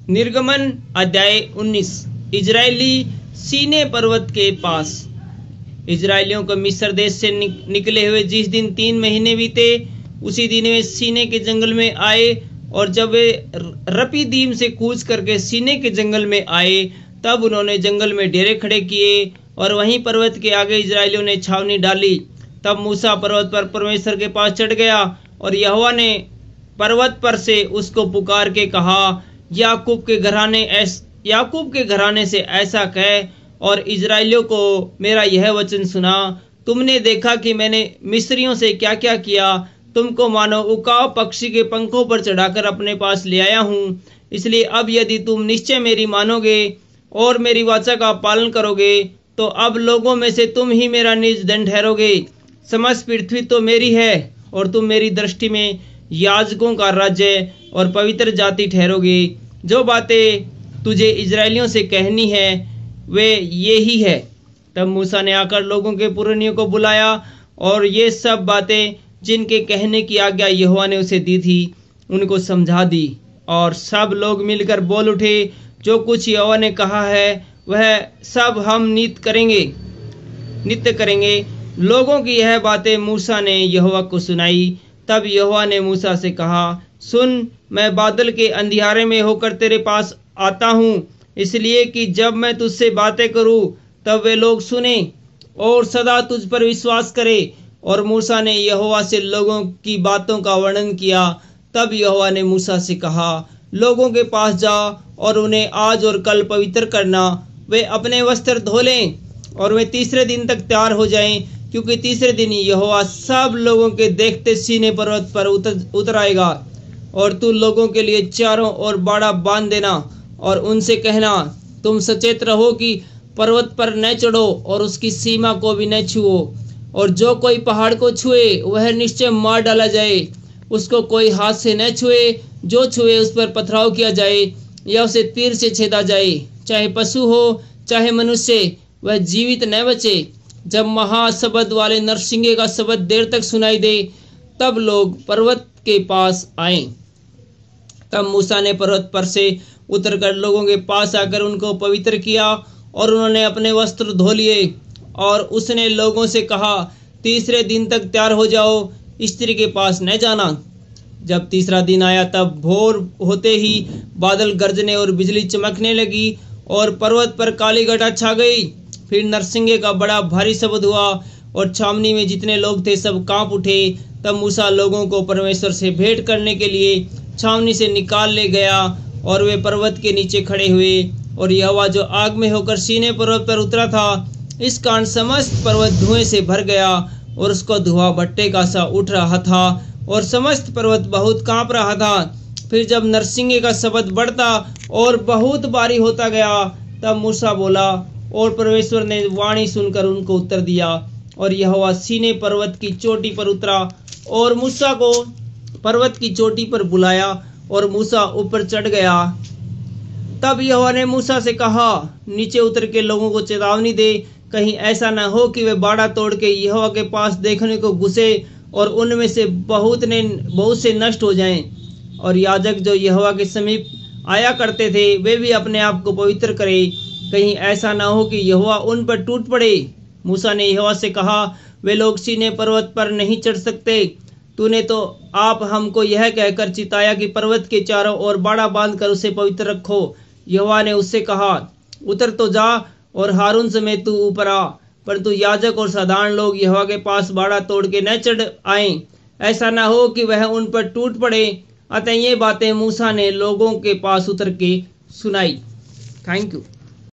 निर्गमन अध्याय 19। इजरायली सीने पर्वत के पास। इजरायलियों को मिस्र देश से निकले हुए जिस दिन 3 महीने बीते, उसी दिन वे सीने के जंगल में आए। और जब वे रपीदीम से कूच करके सीने के जंगल में आए, तब उन्होंने जंगल में डेरे खड़े किए और वहीं पर्वत के आगे इजरायलियों ने छावनी डाली। तब मूसा पर्वत पर परमेश्वर के पास चढ़ गया और यहोवा ने पर्वत पर से उसको पुकार के कहा, याकूब के घराने से ऐसा कह और इजरायलियों को मेरा यह वचन सुना। तुमने देखा कि मैंने मिस्रियों से क्या क्या किया। तुमको मानो उकाव पक्षी के पंखों पर चढ़ाकर अपने पास ले आया हूँ। इसलिए अब यदि तुम निश्चय मेरी मानोगे और मेरी वाचा का पालन करोगे, तो अब लोगों में से तुम ही मेरा निज दंड ठहरोगे। समस्त पृथ्वी तो मेरी है और तुम मेरी दृष्टि में याजकों का राज्य और पवित्र जाति ठहरोगे। जो बातें तुझे इजरायलियों से कहनी है वे ये ही है। तब मूसा ने आकर लोगों के पुरनियों को बुलाया और ये सब बातें जिनके कहने की आज्ञा यहोवा ने उसे दी थी उनको समझा दी। और सब लोग मिलकर बोल उठे, जो कुछ यहोवा ने कहा है वह सब हम नित्य करेंगे। लोगों की यह बातें मूसा ने यहोवा को सुनाई। तब यहोवा ने मूसा से कहा, सुन, मैं बादल के अंधियारे में होकर तेरे पास आता हूँ, इसलिए कि जब मैं तुझसे बातें करूँ तब वे लोग सुने और सदा तुझ पर विश्वास करे। और मूसा ने यहोवा से लोगों की बातों का वर्णन किया। तब यहोवा ने मूसा से कहा, लोगों के पास जा और उन्हें आज और कल पवित्र करना। वे अपने वस्त्र धो लें और वे तीसरे दिन तक तैयार हो जाएं, क्योंकि तीसरे दिन यहोवा सब लोगों के देखते सीने पर्वत पर उतर आएगा। और तू लोगों के लिए चारों ओर बाड़ा बांध देना और उनसे कहना, तुम सचेत रहो कि पर्वत पर न चढ़ो और उसकी सीमा को भी न छुओ। और जो कोई पहाड़ को छुए वह निश्चय मार डाला जाए। उसको कोई हाथ से न छुए, जो छुए उस पर पथराव किया जाए या उसे तीर से छेदा जाए। चाहे पशु हो चाहे मनुष्य, वह जीवित न बचे। जब महाशब्द वाले नरसिंगे का शब्द देर तक सुनाई दे, तब लोग पर्वत के पास आए। तब मूसा ने पर्वत पर से उतरकर लोगों के पास आकर उनको पवित्र किया और उन्होंने अपने वस्त्र धो लिए। और उसने लोगों से कहा, तीसरे दिन तक तैयार हो जाओ, स्त्री के पास न जाना। जब तीसरा दिन आया तब भोर होते ही बादल गरजने और बिजली चमकने लगी और पर्वत पर काली घटा छा गई। फिर नरसिंगे का बड़ा भारी शब्द हुआ और छावनी में जितने लोग थे सब कांप उठे। तब मूसा लोगों को परमेश्वर से भेंट करने के लिए छावनी से निकाल ले गया और वे पर्वत के नीचे खड़े हुए। और यहोवा जो आग में होकर सीने पर्वत पर उतरा था, इस कारण समस्त पर्वत धुएं से भर गया और उसको धुआं भट्टे का सा उठ रहा था और समस्त पर्वत बहुत कांप रहा था। फिर जब नरसिंगे का शब्द बढ़ता और बहुत भारी होता गया, तब मूसा बोला और परमेश्वर ने वाणी सुनकर उनको उत्तर दिया। और यहोवा सीने पर्वत की चोटी पर उतरा और मूसा को पर्वत की चोटी पर बुलाया और मूसा ऊपर चढ़ गया। तब यहोवा ने मूसा से कहा, नीचे उतर के लोगों को चेतावनी दे, कहीं ऐसा न हो कि वे बाड़ा तोड़ के यहोवा के पास देखने को घुसे और उनमें से बहुत से नष्ट हो जाएं। और याजक जो यहोवा के समीप आया करते थे वे भी अपने आप को पवित्र करें, कहीं ऐसा न हो कि यहोवा उन पर टूट पड़े। मूसा ने यहोवा से कहा, वे लोग सीने पर्वत पर नहीं चढ़ सकते। तूने तो आप हमको यह कहकर चिताया कि पर्वत के चारों ओर बाड़ा बांधकर उसे पवित्र रखो। यहोवा ने उससे कहा, उतर तो जा और हारून समेत तू ऊपर आ, परंतु याजक और साधारण लोग यहोवा के पास बाड़ा तोड़ के न चढ़ आएं, ऐसा न हो कि वह उन पर टूट पड़े। अतः ये बातें मूसा ने लोगों के पास उतर के सुनाई। Thank you.